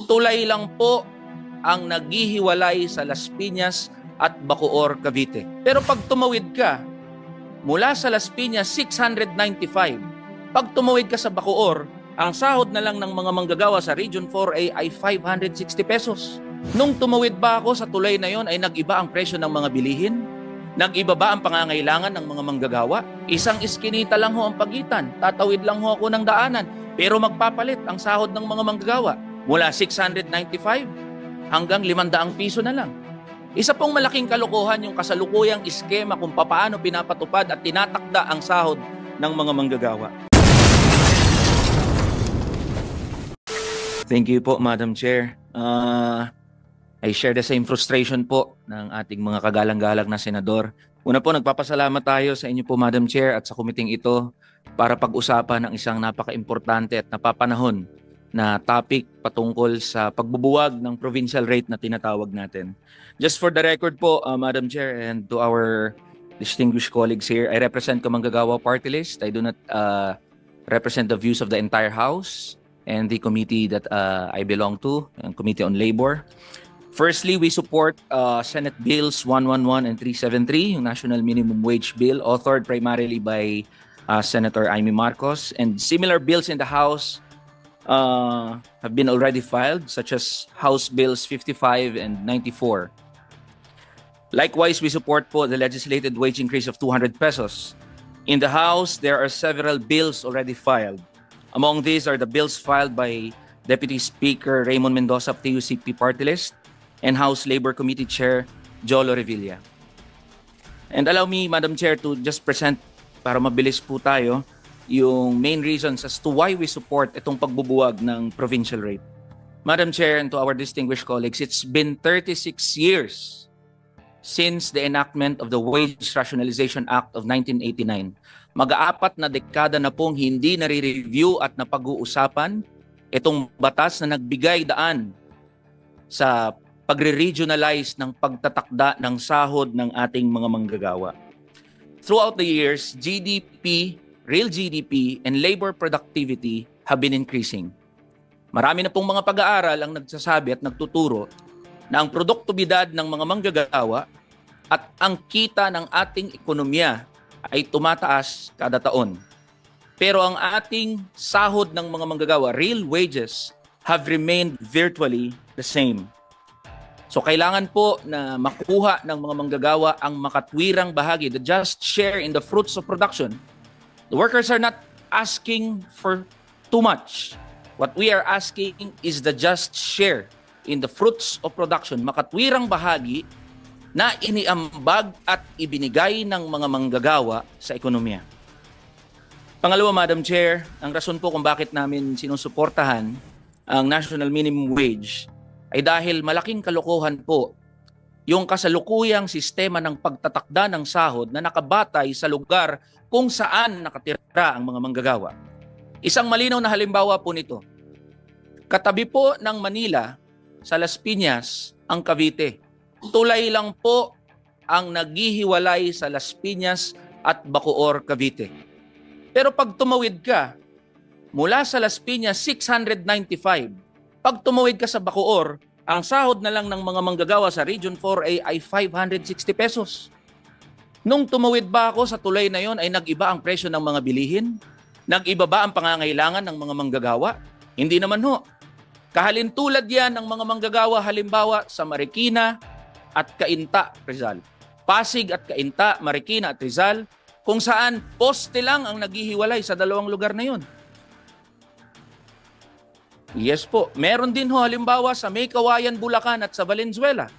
Tulay lang po ang naghihiwalay sa Las Piñas at Bacoor, Cavite. Pero pag tumawid ka, mula sa Las Piñas, 695. Pag tumawid ka sa Bacoor, ang sahod na lang ng mga manggagawa sa Region 4A ay 560 pesos. Nung tumawid ba ako sa tulay na yon ay nag-iba ang presyo ng mga bilihin? Nag-iba ba ang pangangailangan ng mga manggagawa? Isang iskinita lang ho ang pagitan. Tatawid lang ho ako ng daanan. Pero magpapalit ang sahod ng mga manggagawa. Mula 695 hanggang 500 piso na lang. Isa pong malaking kalokohan yung kasalukuyang iskema kung paano pinapatupad at tinatakda ang sahod ng mga manggagawa. Thank you po, Madam Chair. I share the same frustration po ng ating mga kagalang-galang na senador. Una po, nagpapasalamat tayo sa inyo po, Madam Chair, at sa kumiting ito para pag-usapan ng isang napaka-importante at napapanahon na topic patungkol sa pagbubuwag ng provincial rate na tinatawag natin. Just for the record po, Madam Chair, and to our distinguished colleagues here, I represent Kamanggagawa Party List. I do not represent the views of the entire House and the committee that I belong to, ang Committee on Labor. Firstly, we support Senate Bills 111 and 373, yung National Minimum Wage Bill, authored primarily by Senator Amy Marcos. And similar bills in the House have been already filed, such as House Bills 55 and 94. Likewise, we support po the legislated wage increase of 200 pesos. In the House, there are several bills already filed. Among these are the bills filed by Deputy Speaker Raymond Mendoza of TUCP Party List and House Labor Committee Chair Jolo Revilla. And allow me, Madam Chair, to just present, para mabilis po tayo, yung main reasons as to why we support itong pagbubuwag ng provincial rate. Madam Chair, and to our distinguished colleagues, it's been 36 years since the enactment of the Wage Rationalization Act of 1989. Mag-aapat na dekada na pong hindi nare-review at napag-uusapan itong batas na nagbigay daan sa pagre-regionalize ng pagtatakda ng sahod ng ating mga manggagawa. Throughout the years, GDP, real GDP, and labor productivity have been increasing. Marami na pong mga pag-aaral ang nagsasabi at nagtuturo na ang produktibidad ng mga manggagawa at ang kita ng ating ekonomiya ay tumataas kada taon. Pero ang ating sahod ng mga manggagawa, real wages, have remained virtually the same. So kailangan po na makuha ng mga manggagawa ang makatwirang bahagi, the just share in the fruits of production. The workers are not asking for too much. What we are asking is the just share in the fruits of production, makatwirang bahagi na iniambag at ibinigay ng mga manggagawa sa ekonomiya. Pangalawa, Madam Chair, ang rason po kung bakit namin sinusuportahan ang National Minimum Wage ay dahil malaking kalokohan po yung kasalukuyang sistema ng pagtatakda ng sahod na nakabatay sa lugar kung saan nakatira ang mga manggagawa. Isang malinaw na halimbawa po nito. Katabi po ng Manila, sa Las Piñas, ang Cavite. Tulay lang po ang naghihiwalay sa Las Piñas at Bacoor, Cavite. Pero pag tumawid ka, mula sa Las Piñas, 695. Pag tumawid ka sa Bacoor, ang sahod na lang ng mga manggagawa sa Region 4A ay 560 pesos. Nung tumawid ba ako sa tulay na yon ay nag-iba ang presyo ng mga bilihin? Nag-iba ba ang pangangailangan ng mga manggagawa? Hindi naman ho. Kahalintulad yan ng mga manggagawa halimbawa sa Marikina at Cainta, Rizal. Pasig at Cainta, Marikina at Rizal, kung saan poste lang ang naghihiwalay sa dalawang lugar na yun. Yes po, meron din ho halimbawa sa May Kawayan, Bulacan at sa Valenzuela.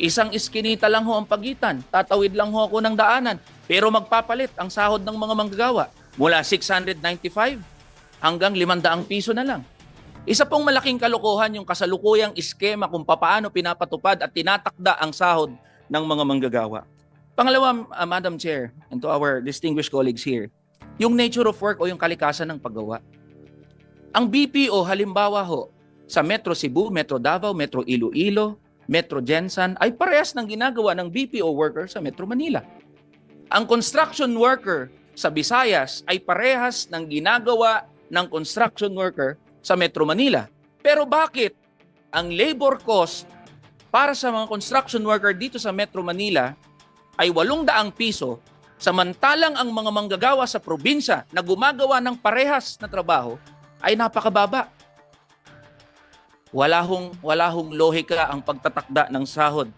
Isang iskinita lang ho ang pagitan, tatawid lang ho ako ng daanan, pero magpapalit ang sahod ng mga manggagawa mula 695 hanggang 500 piso na lang. Isa pong malaking kalokohan yung kasalukuyang iskema kung paano pinapatupad at tinatakda ang sahod ng mga manggagawa. Pangalawa, Madam Chair, and to our distinguished colleagues here, yung nature of work o yung kalikasan ng paggawa. Ang BPO halimbawa ho, sa Metro Cebu, Metro Davao, Metro Iloilo, Metro Gensan ay parehas ng ginagawa ng BPO worker sa Metro Manila. Ang construction worker sa Visayas ay parehas ng ginagawa ng construction worker sa Metro Manila. Pero bakit ang labor cost para sa mga construction worker dito sa Metro Manila ay 800 piso, samantalang ang mga manggagawa sa probinsya na gumagawa ng parehas na trabaho ay napakababa? Wala hong lohika ang pagtatakda ng sahod,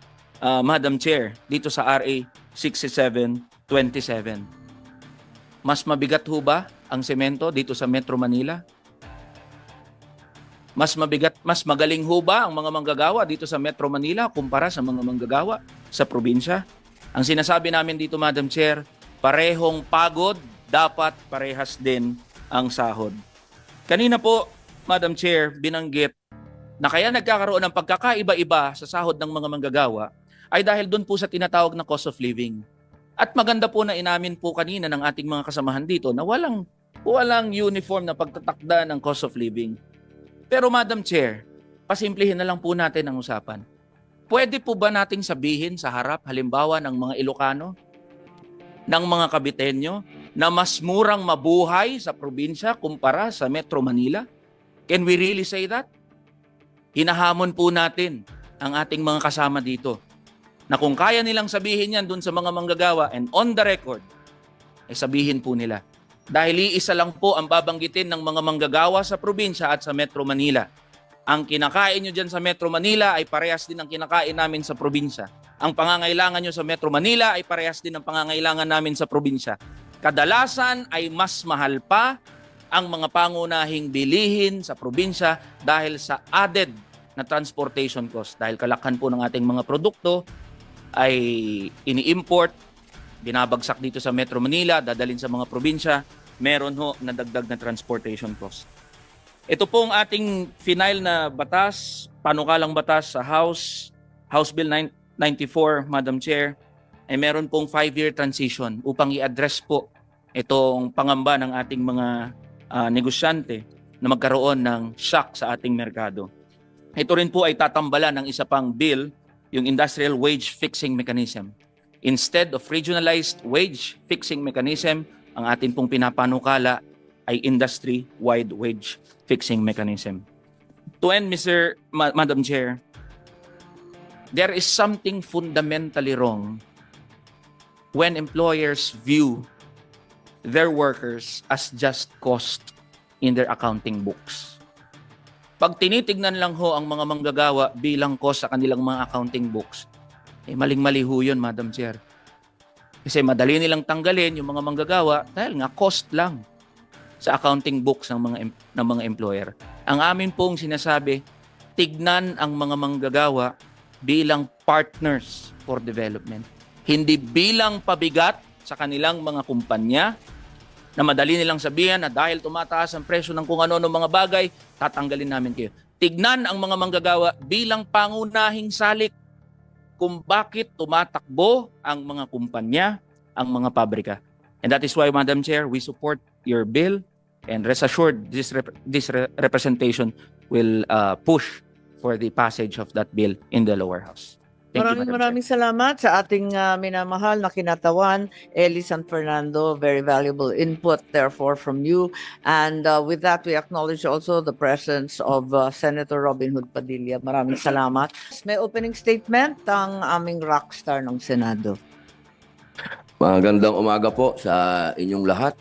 Madam Chair, dito sa RA 6727. Mas mabigat ho ba ang semento dito sa Metro Manila? Mas magaling ho ba ang mga manggagawa dito sa Metro Manila kumpara sa mga manggagawa sa probinsya? Ang sinasabi namin dito, Madam Chair, parehong pagod, dapat parehas din ang sahod. Kanina po, Madam Chair, binanggit na kaya nagkakaroon ng pagkakaiba-iba sa sahod ng mga manggagawa ay dahil doon po sa tinatawag na cost of living. At maganda po na inamin po kanina ng ating mga kasamahan dito na walang uniform na pagtatakda ng cost of living. Pero Madam Chair, pasimplihin na lang po natin ang usapan. Pwede po ba nating sabihin sa harap, halimbawa ng mga Ilocano, ng mga Caviteño, na mas murang mabuhay sa probinsya kumpara sa Metro Manila? Can we really say that? Hinahamon po natin ang ating mga kasama dito na kung kaya nilang sabihin yan dun sa mga manggagawa and on the record, ay sabihin po nila. Dahil iisa lang po ang babanggitin ng mga manggagawa sa probinsya at sa Metro Manila. Ang kinakain nyo dyan sa Metro Manila ay parehas din ang kinakain namin sa probinsya. Ang pangangailangan nyo sa Metro Manila ay parehas din ang pangangailangan namin sa probinsya. Kadalasan ay mas mahal pa ang mga pangunahing bilihin sa probinsya dahil sa added na transportation cost. Dahil kalakhan po ng ating mga produkto ay ini-import, binabagsak dito sa Metro Manila, dadalhin sa mga probinsya, meron ho na dagdag na transportation cost. Ito po ang ating final na batas, panukalang batas sa House Bill 994, Madam Chair, ay meron pong 5-year transition upang i-address po itong pangamba ng ating mga negosyante na magkaroon ng shock sa ating merkado. Ito rin po ay tatambalan ng isa pang bill, yung Industrial Wage Fixing Mechanism. Instead of regionalized wage fixing mechanism, ang atin pong pinapanukala ay industry-wide wage fixing mechanism. To end, Madam Chair, there is something fundamentally wrong when employers view their workers as just cost in their accounting books. Pag tinitignan lang ho ang mga manggagawa bilang cost sa kanilang mga accounting books, maling-mali ho yun, Madam Chair. Kasi madali nilang tanggalin yung mga manggagawa dahil nga cost lang sa accounting books ng mga employer. Ang amin pong sinasabi, tignan ang mga manggagawa bilang partners for development. Hindi bilang pabigat sa kanilang mga kumpanya na madali nilang sabihan na dahil tumataas ang presyo ng kung ano-ano mga bagay, tatanggalin namin kayo. Tignan ang mga manggagawa bilang pangunahing salik kung bakit tumatakbo ang mga kumpanya, ang mga pabrika. And that is why, Madam Chair, we support your bill and rest assured this representation will push for the passage of that bill in the lower house. Maraming salamat sa ating minamahal na kinatawan, Eli San Fernando. Very valuable input, therefore, from you. And with that, we acknowledge also the presence of Senator Robin Hood Padilla. Maraming salamat. May opening statement ang aming rockstar ng Senado. Magandang umaga po sa inyong lahat.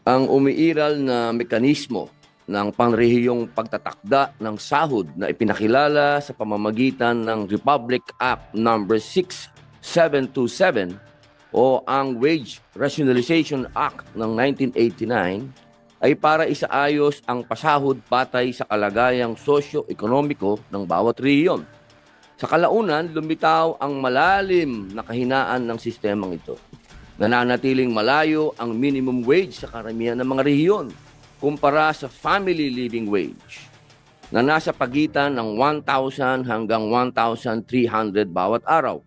Ang umiiral na mekanismo ng panrehiyong pagtatakda ng sahod na ipinakilala sa pamamagitan ng Republic Act No. 6727 o ang Wage Rationalization Act ng 1989 ay para isaayos ang pasahod batay sa kalagayang sosyo-ekonomiko ng bawat rehiyon. Sa kalaunan, lumitaw ang malalim na kahinaan ng sistemang ito. Nananatiling malayo ang minimum wage sa karamihan ng mga rehiyon kumpara sa family living wage na nasa pagitan ng 1,000 hanggang 1,300 bawat araw.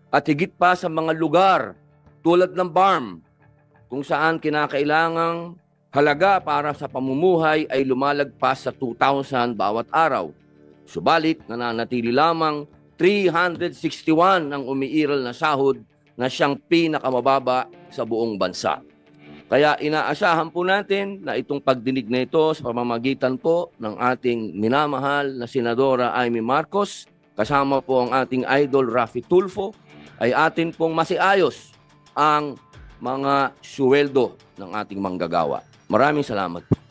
At higit pa sa mga lugar tulad ng BARM kung saan kinakailangang halaga para sa pamumuhay ay lumalagpas sa 2,000 bawat araw. Subalit nananatili lamang 361 ang umiiral na sahod na siyang pinakamababa sa buong bansa. Kaya inaasahan po natin na itong pagdinig na ito sa pamamagitan po ng ating minamahal na Senadora Amy Marcos, kasama po ang ating idol Raffy Tulfo, ay atin pong masiayos ang mga suweldo ng ating manggagawa. Maraming salamat po.